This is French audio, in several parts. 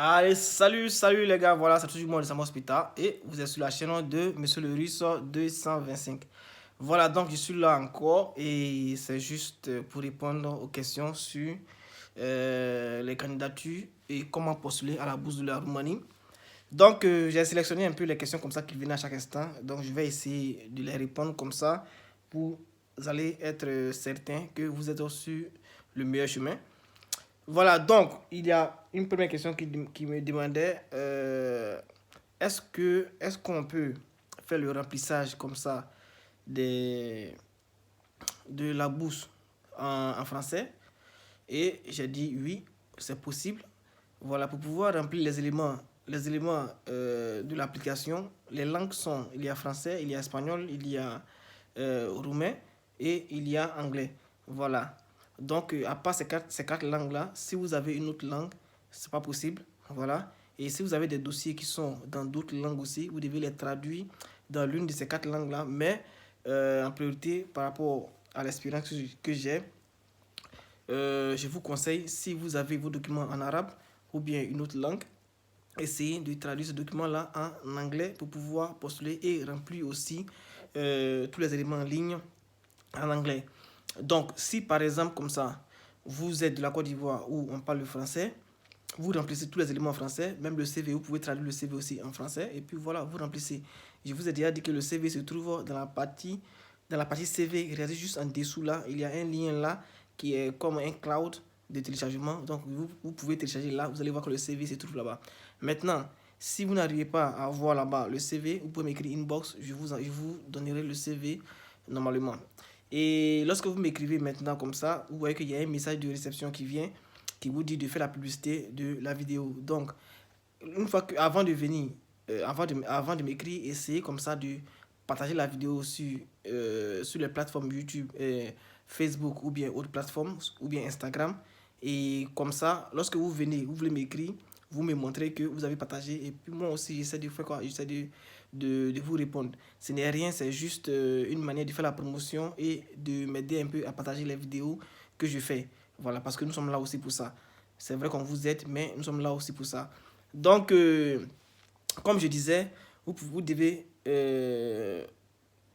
Allez, salut les gars, voilà, c'est toujours moi, le Sam Hospital, et vous êtes sur la chaîne de Monsieur le Russe 225. Voilà, donc je suis là encore, et c'est juste pour répondre aux questions sur les candidatures et comment postuler à la bourse de la Roumanie. Donc, j'ai sélectionné un peu les questions comme ça qui viennent à chaque instant, donc je vais essayer de les répondre comme ça pour vous allez être certain que vous êtes sur le meilleur chemin. Voilà, donc, il y a une première question qui me demandait est-ce qu'on peut faire le remplissage comme ça des, de la bourse en français? Et j'ai dit oui, c'est possible. Voilà, pour pouvoir remplir les éléments de l'application, les langues sont il y a français, il y a espagnol, il y a roumain et il y a anglais. Voilà. Donc, à part ces quatre langues-là, si vous avez une autre langue, c'est pas possible. Voilà. Et si vous avez des dossiers qui sont dans d'autres langues aussi, vous devez les traduire dans l'une de ces quatre langues-là. Mais en priorité, par rapport à l'expérience que j'ai, je vous conseille, si vous avez vos documents en arabe ou bien une autre langue, essayez de traduire ce document-là en anglais pour pouvoir postuler et remplir aussi tous les éléments en ligne en anglais. Donc, si par exemple, comme ça, vous êtes de la Côte d'Ivoire où on parle le français, vous remplissez tous les éléments en français, même le CV, vous pouvez traduire le CV aussi en français, et puis voilà, vous remplissez. Je vous ai déjà dit que le CV se trouve dans la partie CV, regardez juste en dessous là, il y a un lien là qui est comme un cloud de téléchargement, donc vous pouvez télécharger là, vous allez voir que le CV se trouve là-bas. Maintenant, si vous n'arrivez pas à voir là-bas le CV, vous pouvez m'écrire inbox, je vous donnerai le CV normalement. Et lorsque vous m'écrivez maintenant comme ça, vous voyez qu'il y a un message de réception qui vient, qui vous dit de faire la publicité de la vidéo. Donc, une fois que, avant de m'écrire, essayez comme ça de partager la vidéo sur les plateformes YouTube, Facebook ou bien autres plateformes, ou bien Instagram. Et comme ça, lorsque vous venez, vous voulez m'écrire, vous me montrez que vous avez partagé. Et puis moi aussi, j'essaie de faire quoi? J'essaie de vous répondre. Ce n'est rien, c'est juste une manière de faire la promotion et de m'aider un peu à partager les vidéos que je fais. Voilà, parce que nous sommes là aussi pour ça. C'est vrai qu'on vous aide, mais nous sommes là aussi pour ça. Donc, comme je disais, vous devez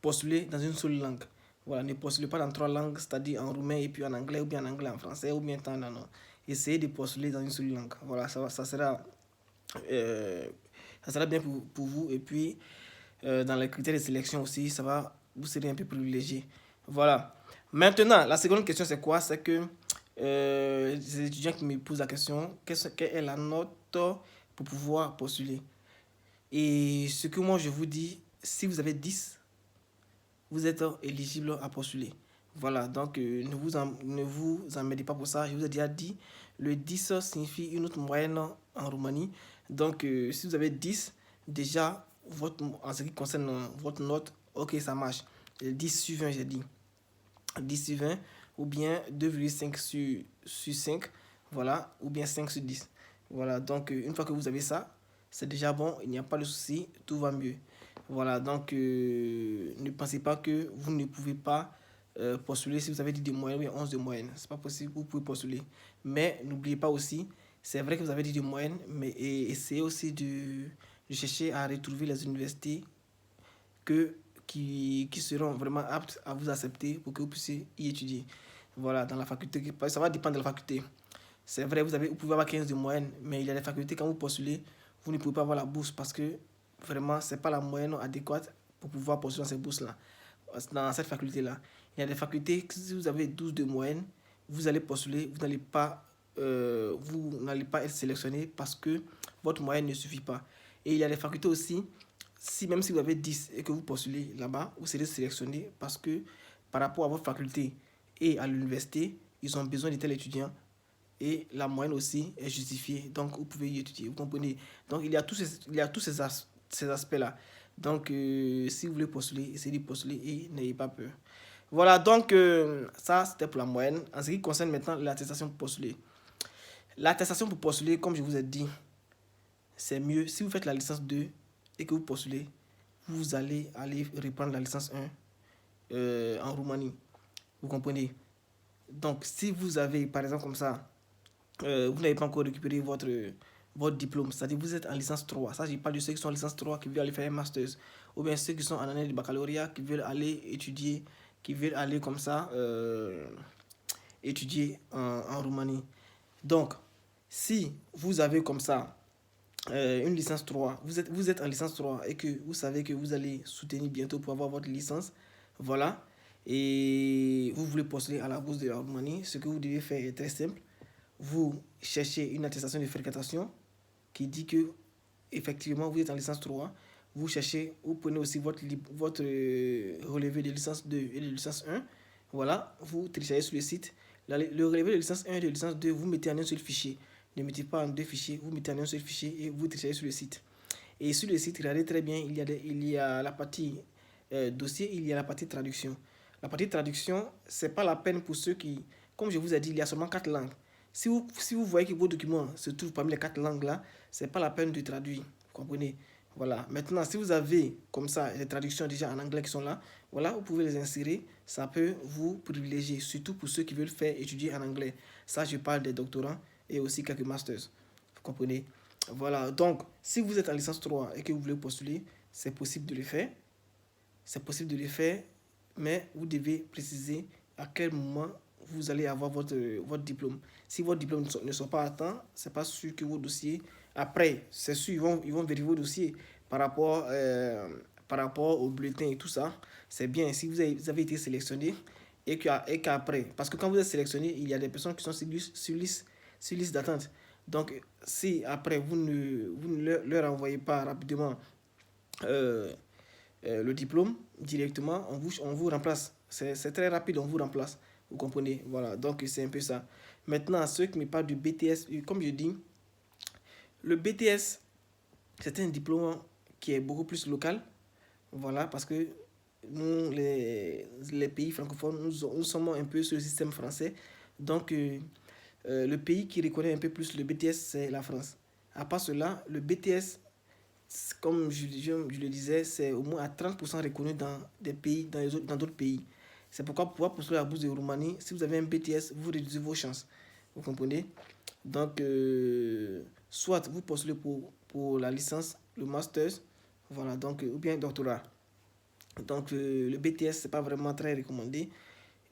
postuler dans une seule langue. Voilà, ne postulez pas dans trois langues, c'est-à-dire en roumain et puis en anglais, ou bien en anglais, en français, ou bien non, non. Essayez de postuler dans une seule langue. Voilà, euh, ça sera bien pour vous. Et puis, dans les critères de sélection aussi, vous serez un peu privilégié. Voilà. Maintenant, la seconde question, c'est quoi? C'est que les étudiants qui me posent la question, quelle est la note pour pouvoir postuler? Et ce que moi je vous dis, si vous avez 10, vous êtes éligible à postuler. Voilà, donc ne vous emmerdez pas pour ça. Je vous ai déjà dit, le 10 signifie une autre moyenne en Roumanie. Donc, si vous avez 10, déjà, en ce qui concerne votre note, ok, ça marche. 10 sur 20, j'ai dit. 10 sur 20, ou bien 2,5 sur 5, voilà, ou bien 5 sur 10. Voilà, donc une fois que vous avez ça, c'est déjà bon, il n'y a pas de souci, tout va mieux. Voilà, donc ne pensez pas que vous ne pouvez pas postuler si vous avez 10 de moyenne ou bien 11 de moyenne. C'est pas possible, vous pouvez postuler. Mais n'oubliez pas aussi, c'est vrai que vous avez 10 de moyenne, mais essayez aussi de chercher à retrouver les universités que, qui seront vraiment aptes à vous accepter pour que vous puissiez y étudier. Voilà, dans la faculté, ça va dépendre de la faculté. C'est vrai, vous pouvez avoir 15 de moyenne, mais il y a des facultés, quand vous postulez, vous ne pouvez pas avoir la bourse parce que vraiment, ce n'est pas la moyenne adéquate pour pouvoir postuler dans ces bourses-là, dans cette faculté-là. Il y a des facultés, si vous avez 12 de moyenne, vous allez postuler, vous n'allez pas être sélectionné parce que votre moyenne ne suffit pas. Et il y a des facultés aussi, même si vous avez 10 et que vous postulez là-bas, vous serez sélectionné parce que par rapport à votre faculté et à l'université, ils ont besoin de tel étudiant et la moyenne aussi est justifiée. Donc, vous pouvez y étudier. Vous comprenez? Donc, il y a tous ces aspects-là. Donc, si vous voulez postuler, essayez de postuler et n'ayez pas peur. Voilà, donc, ça, c'était pour la moyenne. En ce qui concerne maintenant l'attestation pour postuler. L'attestation pour postuler, comme je vous ai dit, c'est mieux si vous faites la licence 2 et que vous postulez, vous allez aller reprendre la licence 1 en Roumanie. Vous comprenez? Donc, si vous avez, par exemple, comme ça, vous n'avez pas encore récupéré votre diplôme. C'est-à-dire vous êtes en licence 3. Ça, je parle de ceux qui sont en licence 3 qui veulent aller faire un master. Ou bien ceux qui sont en année de baccalauréat qui veulent aller étudier, qui veulent aller comme ça étudier en Roumanie. Donc, si vous avez comme ça une licence 3, vous êtes en licence 3 et que vous savez que vous allez soutenir bientôt pour avoir votre licence, voilà, et vous voulez postuler à la bourse de la Roumanie, ce que vous devez faire est très simple. Vous cherchez une attestation de fréquentation qui dit que effectivement vous êtes en licence 3. Vous cherchez, vous prenez aussi votre relevé de licence 2 et de licence 1. Voilà, vous téléchargez sur le site. Le relevé de licence 1 et de licence 2, vous mettez en un seul fichier. Ne mettez pas en deux fichiers, vous mettez en un seul fichier et vous téléchargez sur le site. Et sur le site, regardez très bien, il y a la partie dossier, il y a la partie traduction. La partie traduction, c'est pas la peine pour ceux qui, comme je vous ai dit, il y a seulement 4 langues. Si vous voyez que vos documents se trouvent parmi les 4 langues là, c'est pas la peine de traduire. Vous comprenez? Voilà. Maintenant, si vous avez comme ça les traductions déjà en anglais qui sont là, voilà, vous pouvez les insérer. Ça peut vous privilégier, surtout pour ceux qui veulent faire étudier en anglais. Ça, je parle des doctorants et aussi quelques masters. Vous comprenez? Voilà. Donc, si vous êtes en licence 3 et que vous voulez postuler, c'est possible de le faire. C'est possible de le faire, mais vous devez préciser à quel moment vous allez avoir votre diplôme. Si votre diplôme ne sort pas à temps, c'est pas sûr que vos dossiers... Après, c'est sûr, ils vont vérifier vos dossiers par rapport au bulletin et tout ça. C'est bien si vous avez été sélectionné et qu'après... Parce que quand vous êtes sélectionné, il y a des personnes qui sont sur liste d'attente. Donc, si après, vous ne leur envoyez pas rapidement euh, le diplôme directement, on vous remplace. C'est très rapide, on vous remplace. Vous comprenez? Voilà, donc c'est un peu ça. Maintenant, ceux qui me parlent du BTS, comme je dis, le BTS, c'est un diplôme qui est beaucoup plus local. Voilà, parce que nous, les pays francophones, nous sommes un peu sur le système français. Donc, le pays qui reconnaît un peu plus le BTS, c'est la France. À part cela, le BTS, comme je le disais, c'est au moins à 30% reconnu dans des pays, dans d'autres pays. C'est pourquoi pour pouvoir postuler à la bourse de Roumanie, si vous avez un BTS, vous réduisez vos chances. Vous comprenez? Donc, soit vous postulez pour la licence, le master, voilà, donc, ou bien doctorat. Donc, le BTS, c'est pas vraiment très recommandé.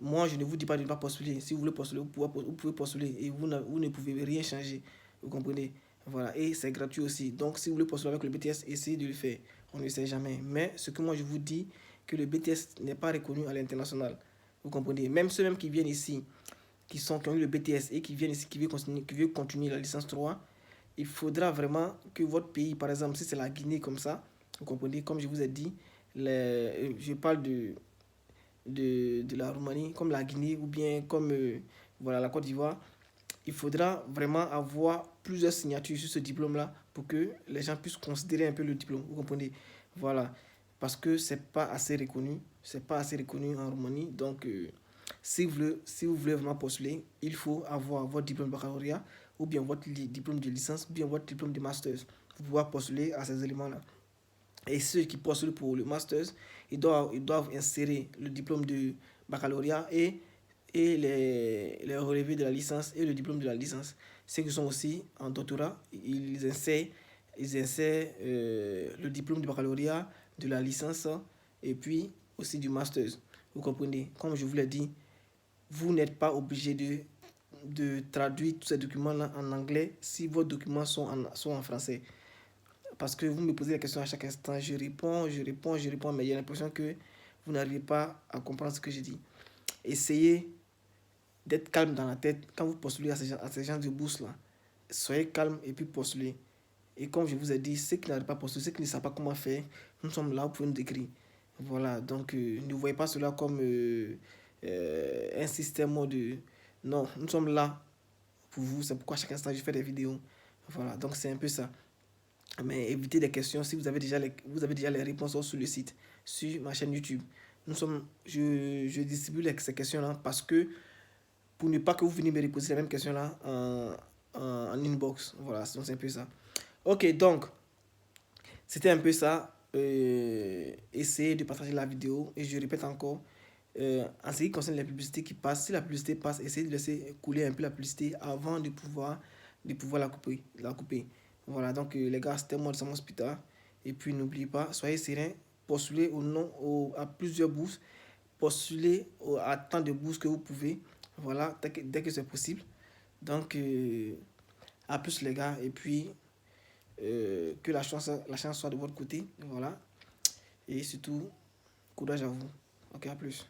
Moi, je ne vous dis pas de ne pas postuler. Si vous voulez postuler, vous pouvez postuler et vous ne pouvez rien changer. Vous comprenez? Voilà, et c'est gratuit aussi. Donc, si vous voulez postuler avec le BTS, essayez de le faire. On ne sait jamais. Mais ce que moi, je vous dis, que le BTS n'est pas reconnu à l'international. Vous comprenez? Même ceux même qui viennent ici, qui ont eu le BTS et qui viennent ici, qui veulent continuer la licence 3, il faudra vraiment que votre pays, par exemple, si c'est la Guinée comme ça, vous comprenez, comme je vous ai dit, je parle de la Roumanie, comme la Guinée ou bien comme voilà, la Côte d'Ivoire, il faudra vraiment avoir plusieurs signatures sur ce diplôme-là pour que les gens puissent considérer un peu le diplôme. Vous comprenez? Voilà. Parce que c'est pas assez reconnu. C'est pas assez reconnu en Roumanie. Donc, si vous voulez vraiment postuler, il faut avoir votre diplôme de baccalauréat ou bien votre diplôme de licence ou bien votre diplôme de master pour pouvoir postuler à ces éléments-là. Et ceux qui postulent pour le master, ils doivent insérer le diplôme de baccalauréat et les relevés de la licence et le diplôme de la licence. Ceux qui sont aussi en doctorat, ils insèrent le diplôme de baccalauréat, de la licence et puis aussi du master. Vous comprenez? Comme je vous l'ai dit, vous n'êtes pas obligé de traduire tous ces documents-là en anglais si vos documents sont en français. Parce que vous me posez la question à chaque instant, je réponds, mais il y a l'impression que vous n'arrivez pas à comprendre ce que je dis. Essayez d'être calme dans la tête quand vous postulez à ces gens de bourse là. Soyez calme et puis postulez. Et comme je vous ai dit, ceux qui n'arrivent pas à postuler, ceux qui ne savent pas comment faire, nous sommes là pour nous décrire. Voilà, donc ne voyez pas cela comme un système de... Non, nous sommes là pour vous, c'est pourquoi à chaque instant je fais des vidéos. Voilà, donc c'est un peu ça. Mais évitez des questions si vous avez déjà les réponses sur le site, sur ma chaîne YouTube. Je distribue ces questions-là parce que pour ne pas que vous veniez me reposer les mêmes questions-là en inbox. Voilà, donc c'est un peu ça. Ok, donc, c'était un peu ça. Essayez de partager la vidéo et je répète encore. En ce qui concerne les publicités qui passent, si la publicité passe, essayez de laisser couler un peu la publicité avant de pouvoir la couper. Voilà, donc les gars, c'était moi de Samuel Hospital. Et puis n'oubliez pas, soyez sereins, postulez à plusieurs bourses, postulez à tant de bourses que vous pouvez. Voilà, dès que c'est possible. Donc, à plus les gars, et puis que la chance soit de votre côté. Voilà, et surtout, courage à vous. Ok, à plus.